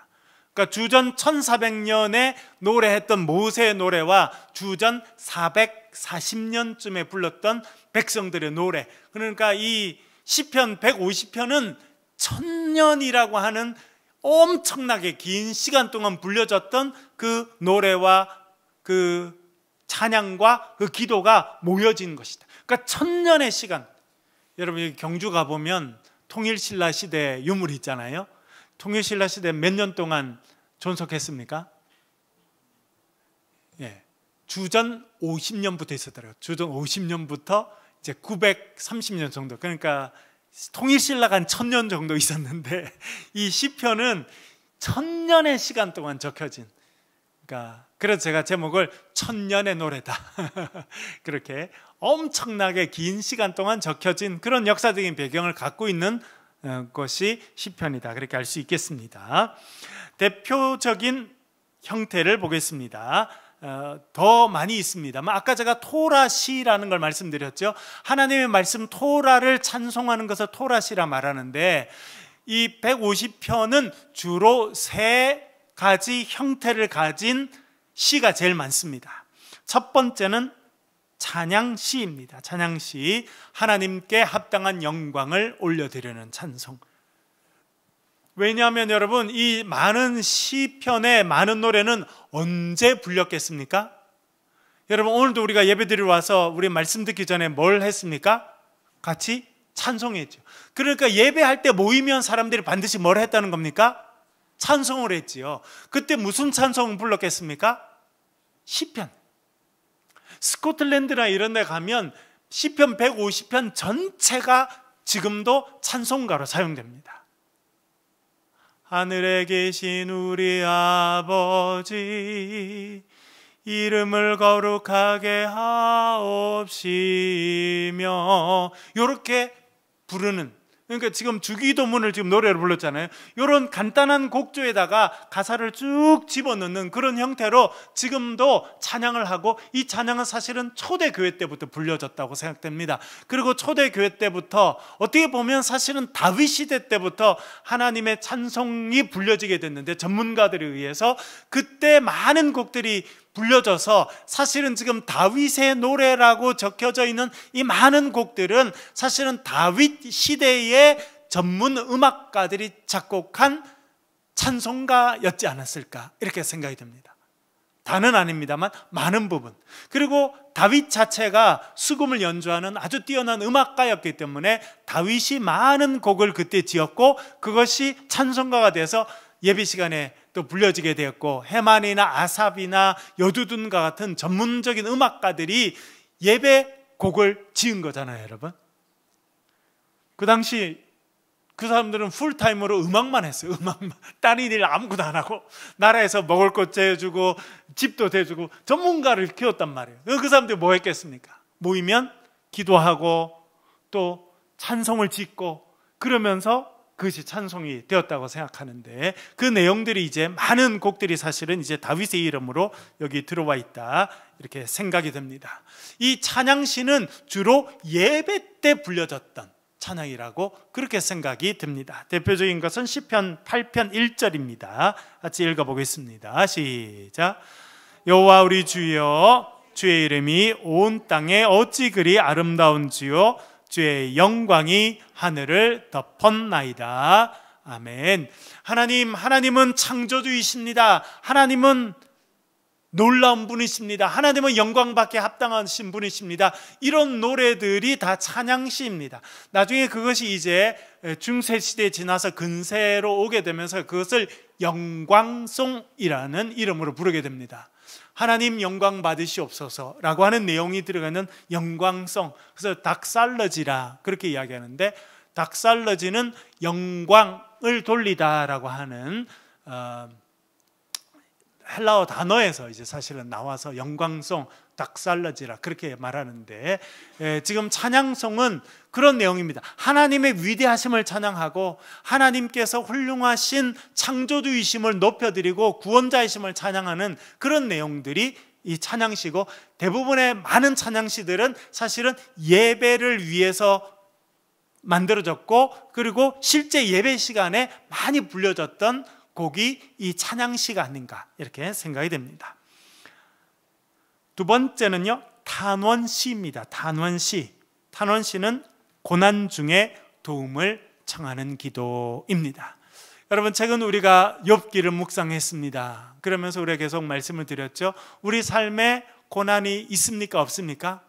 그러니까 주전 1400년에 노래했던 모세의 노래와 주전 440년쯤에 불렀던 백성들의 노래, 그러니까 이 시편 150편은 1000년이라고 하는 엄청나게 긴 시간 동안 불려졌던 그 노래와 그 찬양과 그 기도가 모여진 것이다. 그러니까 1000년의 시간. 여러분 여기 경주 가보면 통일신라 시대 유물이 있잖아요. 통일신라 시대 몇 년 동안 존속했습니까? 예, 주전 50년부터 있었더라고요. 주전 50년부터 이제 930년 정도. 그러니까 통일신라가 한 1000년 정도 있었는데 이 시편은 1000년의 시간 동안 적혀진, 그러니까 그래서 제가 제목을 1000년의 노래다 그렇게 엄청나게 긴 시간 동안 적혀진 그런 역사적인 배경을 갖고 있는 것이 시편이다, 그렇게 알 수 있겠습니다. 대표적인 형태를 보겠습니다. 더 많이 있습니다만 아까 제가 토라시라는 걸 말씀드렸죠. 하나님의 말씀 토라를 찬송하는 것을 토라시라 말하는데 이 150편은 주로 3가지 형태를 가진 시가 제일 많습니다. 첫 번째는 찬양시입니다. 찬양시, 하나님께 합당한 영광을 올려드리는 찬송. 왜냐하면 여러분 이 많은 시편의 많은 노래는 언제 불렸겠습니까? 여러분 오늘도 우리가 예배드리러 와서 우리 말씀 듣기 전에 뭘 했습니까? 같이 찬송했죠. 그러니까 예배할 때 모이면 사람들이 반드시 뭘 했다는 겁니까? 찬송을 했지요. 그때 무슨 찬송을 불렀겠습니까? 시편. 스코틀랜드나 이런 데 가면 시편 150편 전체가 지금도 찬송가로 사용됩니다. 하늘에 계신 우리 아버지 이름을 거룩하게 하옵시며 이렇게 부르는 그러니까 지금 주기도문을 지금 노래로 불렀잖아요. 이런 간단한 곡조에다가 가사를 쭉 집어넣는 그런 형태로 지금도 찬양을 하고, 이 찬양은 사실은 초대교회 때부터 불려졌다고 생각됩니다. 그리고 초대교회 때부터 어떻게 보면 사실은 다윗 시대 때부터 하나님의 찬송이 불려지게 됐는데, 전문가들에 의해서 그때 많은 곡들이 불려져서 사실은 지금 다윗의 노래라고 적혀져 있는 이 많은 곡들은 사실은 다윗 시대의 전문 음악가들이 작곡한 찬송가였지 않았을까, 이렇게 생각이 듭니다. 다는 아닙니다만 많은 부분. 그리고 다윗 자체가 수금을 연주하는 아주 뛰어난 음악가였기 때문에 다윗이 많은 곡을 그때 지었고, 그것이 찬송가가 돼서 예배 시간에 또 불려지게 되었고, 헤만이나 아삽이나 여두둔과 같은 전문적인 음악가들이 예배 곡을 지은 거잖아요, 여러분. 그 당시 그 사람들은 풀타임으로 음악만 했어요. 음악만. 딴 일 아무것도 안 하고 나라에서 먹을 것 대주고 집도 대주고 전문가를 키웠단 말이에요. 그 사람들이 뭐 했겠습니까? 모이면 기도하고 또 찬송을 짓고 그러면서 그것이 찬송이 되었다고 생각하는데, 그 내용들이 이제 많은 곡들이 사실은 이제 다윗의 이름으로 여기 들어와 있다, 이렇게 생각이 됩니다. 이 찬양시는 주로 예배 때 불려졌던 찬양이라고 그렇게 생각이 듭니다. 대표적인 것은 시편 8편 1절입니다. 같이 읽어보겠습니다. 시작. 여호와 우리 주여, 주의 이름이 온 땅에 어찌 그리 아름다운지요, 주의 영광이 하늘을 덮었나이다. 아멘. 하나님은 창조주이십니다. 하나님은 놀라운 분이십니다. 하나님은 영광받게 합당하신 분이십니다. 이런 노래들이 다 찬양시입니다. 나중에 그것이 이제 중세시대에 지나서 근세로 오게 되면서 그것을 영광송이라는 이름으로 부르게 됩니다. 하나님 영광 받으시옵소서라고 하는 내용이 들어가는 영광송, 그래서 닥살러지라 그렇게 이야기하는데, 닥살러지는 영광을 돌리다라고 하는 헬라어 단어에서 이제 사실은 나와서 영광송, 닥살러지라 그렇게 말하는데, 지금 찬양송은 그런 내용입니다. 하나님의 위대하심을 찬양하고 하나님께서 훌륭하신 창조주이심을 높여드리고 구원자이심을 찬양하는 그런 내용들이 이 찬양시고, 대부분의 많은 찬양시들은 사실은 예배를 위해서 만들어졌고, 그리고 실제 예배 시간에 많이 불려졌던 곡이 이 찬양시가 아닌가, 이렇게 생각이 됩니다. 두 번째는요, 탄원시입니다. 탄원시는 고난 중에 도움을 청하는 기도입니다. 여러분, 최근 우리가 욥기를 묵상했습니다. 그러면서 우리가 계속 말씀을 드렸죠. 우리 삶에 고난이 있습니까, 없습니까?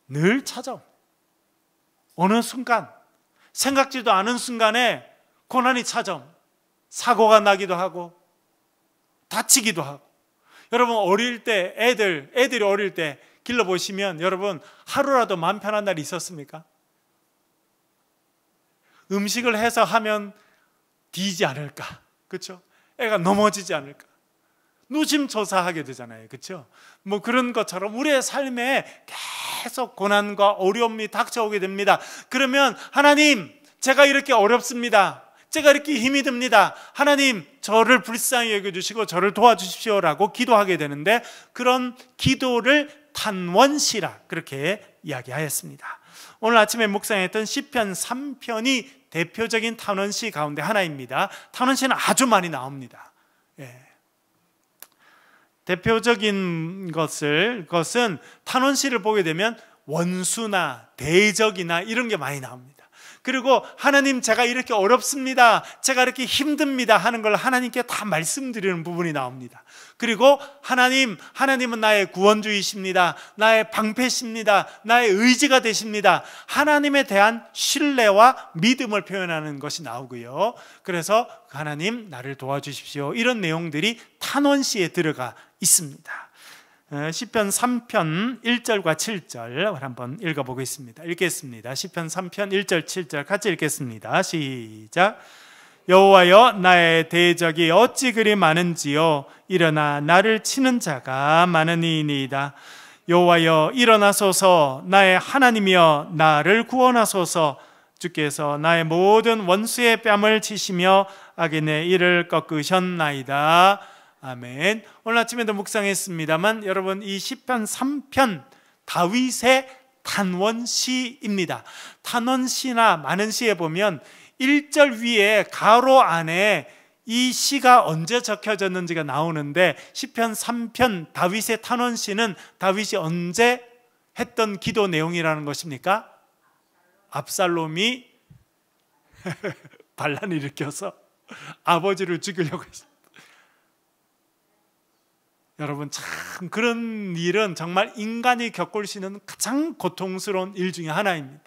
늘 찾아옵니다. 어느 순간, 생각지도 않은 순간에 고난이 찾아옵니다. 사고가 나기도 하고 다치기도 하고. 여러분, 어릴 때 애들이 어릴 때 길러보시면 여러분, 하루라도 마음 편한 날이 있었습니까? 음식을 해서 하면 뒤지지 않을까, 그렇죠? 애가 넘어지지 않을까, 노심초사하게 되잖아요, 그렇죠? 뭐 그런 것처럼 우리의 삶에 계속 고난과 어려움이 닥쳐오게 됩니다. 그러면 하나님, 제가 이렇게 어렵습니다, 제가 이렇게 힘이 듭니다, 하나님 저를 불쌍히 여겨주시고 저를 도와주십시오라고 기도하게 되는데, 그런 기도를 탄원시라 그렇게 이야기하였습니다. 오늘 아침에 묵상했던 시편 3편이 대표적인 탄원시 가운데 하나입니다. 탄원시는 아주 많이 나옵니다. 대표적인 것은 탄원시를 보게 되면 원수나 대적이나 이런 게 많이 나옵니다. 그리고 하나님, 제가 이렇게 어렵습니다, 제가 이렇게 힘듭니다 하는 걸 하나님께 다 말씀드리는 부분이 나옵니다. 그리고 하나님은 나의 구원주이십니다, 나의 방패십니다, 나의 의지가 되십니다. 하나님에 대한 신뢰와 믿음을 표현하는 것이 나오고요. 그래서 하나님, 나를 도와주십시오, 이런 내용들이 탄원시에 들어가 있습니다. 시편 3편 1절과 7절 한번 읽어보겠습니다. 읽겠습니다. 시편 3편 1절 7절 같이 읽겠습니다. 시작. 여호와여, 나의 대적이 어찌 그리 많은지요, 일어나 나를 치는 자가 많으니이다. 여호와여, 일어나소서, 나의 하나님이여 나를 구원하소서. 주께서 나의 모든 원수의 뺨을 치시며 악인의 일을 꺾으셨나이다. 아멘. 오늘 아침에도 묵상했습니다만 여러분, 이 시편 3편 다윗의 탄원시입니다. 탄원시나 많은 시에 보면 1절 위에 가로 안에 이 시가 언제 적혀졌는지가 나오는데, 시편 3편 다윗의 탄원시는 다윗이 언제 했던 기도 내용이라는 것입니까? 압살롬이 반란을 일으켜서 아버지를 죽이려고 했습니다. 여러분, 참 그런 일은 정말 인간이 겪을 수 있는 가장 고통스러운 일 중에 하나입니다.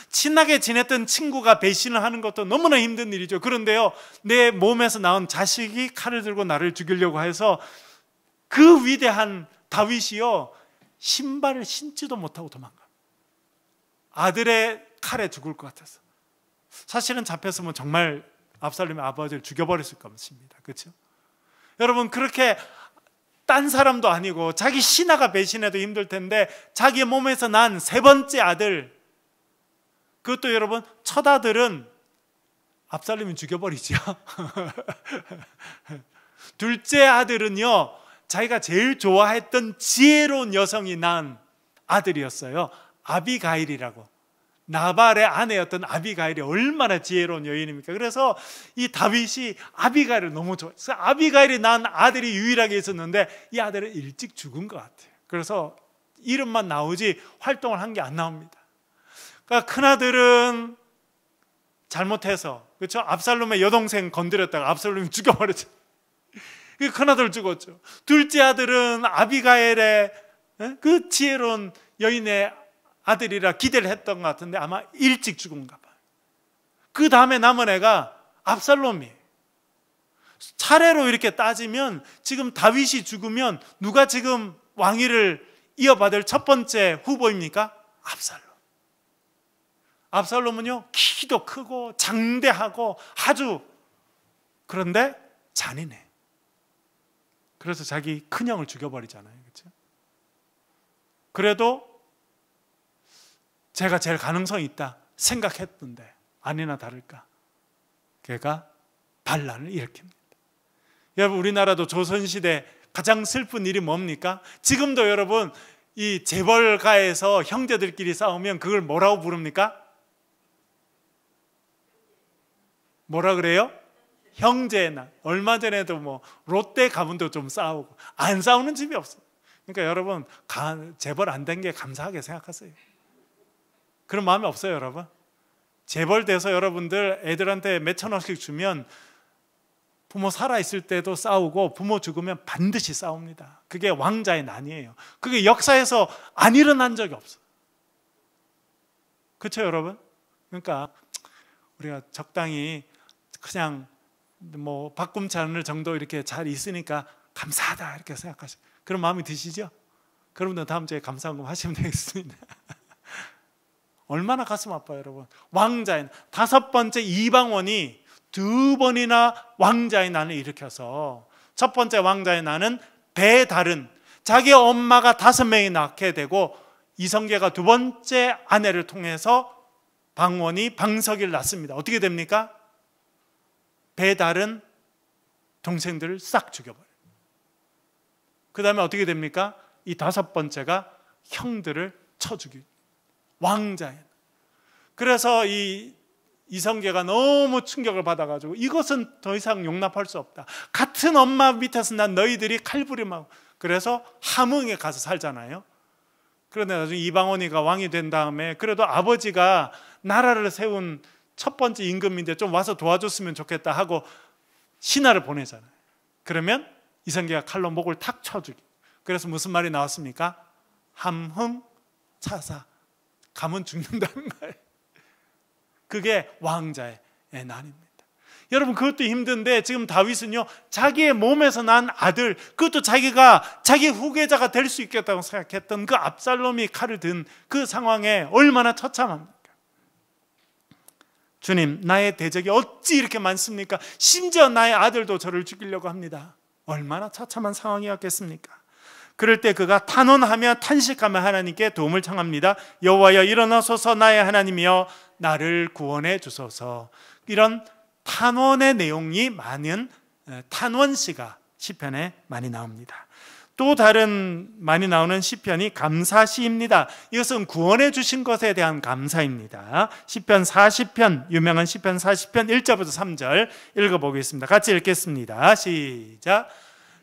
친하게 지냈던 친구가 배신을 하는 것도 너무나 힘든 일이죠. 그런데요, 내 몸에서 나온 자식이 칼을 들고 나를 죽이려고 해서 그 위대한 다윗이요, 신발을 신지도 못하고 도망가. 아들의 칼에 죽을 것 같아서. 사실은 잡혔으면 정말 압살롬의 아버지를 죽여버렸을 것입니다. 그렇죠? 여러분, 그렇게 딴 사람도 아니고 자기 신하가 배신해도 힘들 텐데 자기 몸에서 난 세 번째 아들, 그것도 여러분 첫 아들은 압살롬이 죽여버리죠. 둘째 아들은요, 자기가 제일 좋아했던 지혜로운 여성이 낳은 아들이었어요. 아비가일이라고. 나발의 아내였던 아비가일이 얼마나 지혜로운 여인입니까? 그래서 이 다윗이 아비가일을 너무 좋아했어요. 아비가일이 낳은 아들이 유일하게 있었는데 이 아들은 일찍 죽은 것 같아요. 그래서 이름만 나오지 활동을 한 게 안 나옵니다. 그러니까 큰아들은 잘못해서, 그렇죠? 압살롬의 여동생 건드렸다가 압살롬이 죽여버렸죠. 큰아들 죽었죠. 둘째 아들은 아비가일의 그 지혜로운 여인의 아들이라 기대를 했던 것 같은데 아마 일찍 죽은가 봐요. 그 다음에 남은 애가 압살롬이에요. 차례로 이렇게 따지면 지금 다윗이 죽으면 누가 지금 왕위를 이어받을 첫 번째 후보입니까? 압살롬. 압살롬은요, 키도 크고 장대하고 아주, 그런데 잔인해. 그래서 자기 큰형을 죽여버리잖아요. 그렇죠? 그래도 제가 제일 가능성이 있다 생각했는데 아니나 다를까 걔가 반란을 일으킵니다. 여러분, 우리나라도 조선시대 가장 슬픈 일이 뭡니까? 지금도 여러분, 이 재벌가에서 형제들끼리 싸우면 그걸 뭐라고 부릅니까? 뭐라 그래요? 형제의 날. 얼마 전에도 뭐 롯데 가문도 좀 싸우고, 안 싸우는 집이 없어요. 그러니까 여러분, 재벌 안 된 게 감사하게 생각하세요. 그런 마음이 없어요, 여러분? 재벌 돼서 여러분들 애들한테 몇천 원씩 주면 부모 살아있을 때도 싸우고 부모 죽으면 반드시 싸웁니다. 그게 왕자의 난이에요. 그게 역사에서 안 일어난 적이 없어요. 그렇죠, 여러분? 그러니까 우리가 적당히 그냥 뭐 바꿈치 않을 정도 이렇게 잘 있으니까 감사하다 이렇게 생각하시고, 그런 마음이 드시죠? 그러면 다음 주에 감사한금 하시면 되겠습니다. 얼마나 가슴 아파요, 여러분. 왕자인 다섯 번째 이방원이 두 번이나 왕자의 난을 일으켜서, 첫 번째 왕자의 난은 배다른, 자기 엄마가 5명이 낳게 되고 이성계가 두 번째 아내를 통해서 방원이 방석이를 낳습니다. 어떻게 됩니까? 배다른 동생들을 싹 죽여버려요. 그 다음에 어떻게 됩니까? 이 다섯 번째가 형들을 쳐 죽여요. 왕자예요. 그래서 이 이성계가 너무 충격을 받아가지고 이것은 더 이상 용납할 수 없다. 같은 엄마 밑에서 난 너희들이 칼부림하고, 그래서 함흥에 가서 살잖아요. 그런데 나중에 이방원이가 왕이 된 다음에 그래도 아버지가 나라를 세운 첫 번째 임금인데 좀 와서 도와줬으면 좋겠다 하고 신하를 보내잖아요. 그러면 이성계가 칼로 목을 탁 쳐주기. 그래서 무슨 말이 나왔습니까? 함흥 차사. 가면 죽는다는 거예요. 그게 왕자의 난입니다. 여러분, 그것도 힘든데 지금 다윗은요, 자기의 몸에서 난 아들, 그것도 자기가 자기 후계자가 될 수 있겠다고 생각했던 그 압살롬이 칼을 든 그 상황에 얼마나 처참합니까? 주님, 나의 대적이 어찌 이렇게 많습니까? 심지어 나의 아들도 저를 죽이려고 합니다. 얼마나 처참한 상황이었겠습니까? 그럴 때 그가 탄원하며 탄식하며 하나님께 도움을 청합니다. 여호와여 일어나소서 나의 하나님이여 나를 구원해 주소서. 이런 탄원의 내용이 많은 탄원시가 시편에 많이 나옵니다. 또 다른 많이 나오는 시편이 감사시입니다. 이것은 구원해 주신 것에 대한 감사입니다. 시편 40편, 유명한 시편 40편 1절부터 3절 읽어보겠습니다. 같이 읽겠습니다. 시작.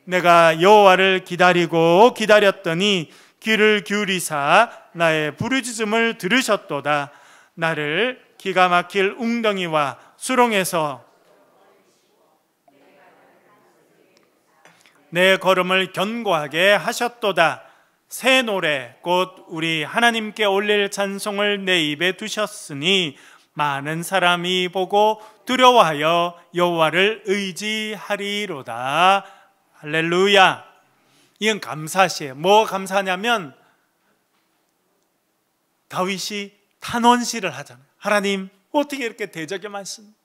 내가 여호와를 기다리고 기다렸더니 귀를 기울이사 나의 부르짖음을 들으셨도다. 나를 기가 막힐 웅덩이와 수렁에서 내 걸음을 견고하게 하셨도다. 새 노래 곧 우리 하나님께 올릴 찬송을 내 입에 두셨으니 많은 사람이 보고 두려워하여 여호와를 의지하리로다. 할렐루야. 이건 감사시예요. 뭐가 감사하냐면 다윗이 탄원시를 하잖아요. 하나님 어떻게 이렇게 대적이 많습니까?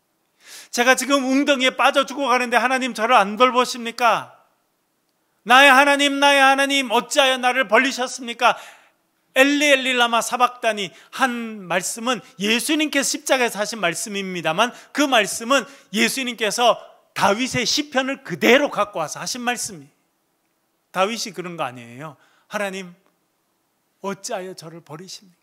제가 지금 웅덩이에 빠져 죽어가는데 하나님 저를 안 돌보십니까? 나의 하나님 어찌하여 나를 벌리셨습니까? 엘리 엘리 라마 사박다니 한 말씀은 예수님께서 십자가에서 하신 말씀입니다만 그 말씀은 예수님께서 다윗의 시편을 그대로 갖고 와서 하신 말씀이에요. 다윗이 그런 거 아니에요. 하나님 어찌하여 저를 버리십니까?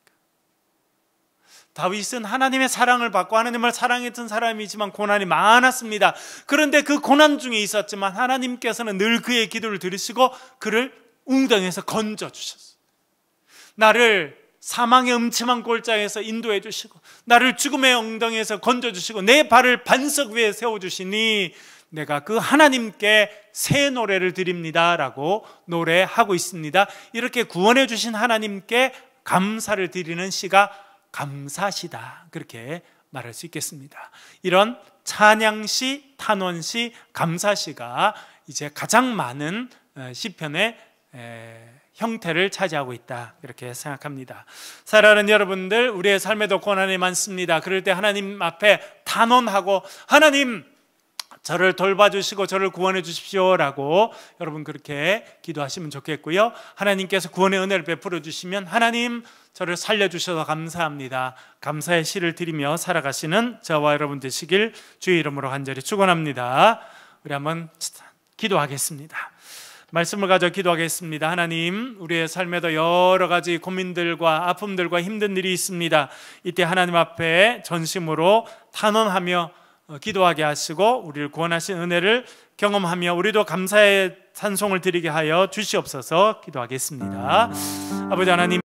다윗은 하나님의 사랑을 받고 하나님을 사랑했던 사람이지만 고난이 많았습니다. 그런데 그 고난 중에 있었지만 하나님께서는 늘 그의 기도를 들으시고 그를 웅덩이에서 건져주셨어요. 나를 사망의 음침한 골짜기에서 인도해 주시고 나를 죽음의 엉덩이에서 건져주시고 내 발을 반석 위에 세워주시니 내가 그 하나님께 새 노래를 드립니다 라고 노래하고 있습니다. 이렇게 구원해 주신 하나님께 감사를 드리는 시가 감사시다, 그렇게 말할 수 있겠습니다. 이런 찬양시, 탄원시, 감사시가 이제 가장 많은 시편의 형태를 차지하고 있다, 이렇게 생각합니다. 사랑하는 여러분들, 우리의 삶에도 고난이 많습니다. 그럴 때 하나님 앞에 탄원하고 하나님 저를 돌봐주시고 저를 구원해 주십시오 라고 여러분 그렇게 기도하시면 좋겠고요. 하나님께서 구원의 은혜를 베풀어 주시면 하나님 저를 살려주셔서 감사합니다, 감사의 시를 드리며 살아가시는 저와 여러분 되시길 주의 이름으로 간절히 축원합니다. 우리 한번 기도하겠습니다. 말씀을 가져 기도하겠습니다. 하나님, 우리의 삶에도 여러 가지 고민들과 아픔들과 힘든 일이 있습니다. 이때 하나님 앞에 전심으로 탄원하며 기도하게 하시고 우리를 구원하신 은혜를 경험하며 우리도 감사의 찬송을 드리게 하여 주시옵소서. 기도하겠습니다. 아버지 하나님,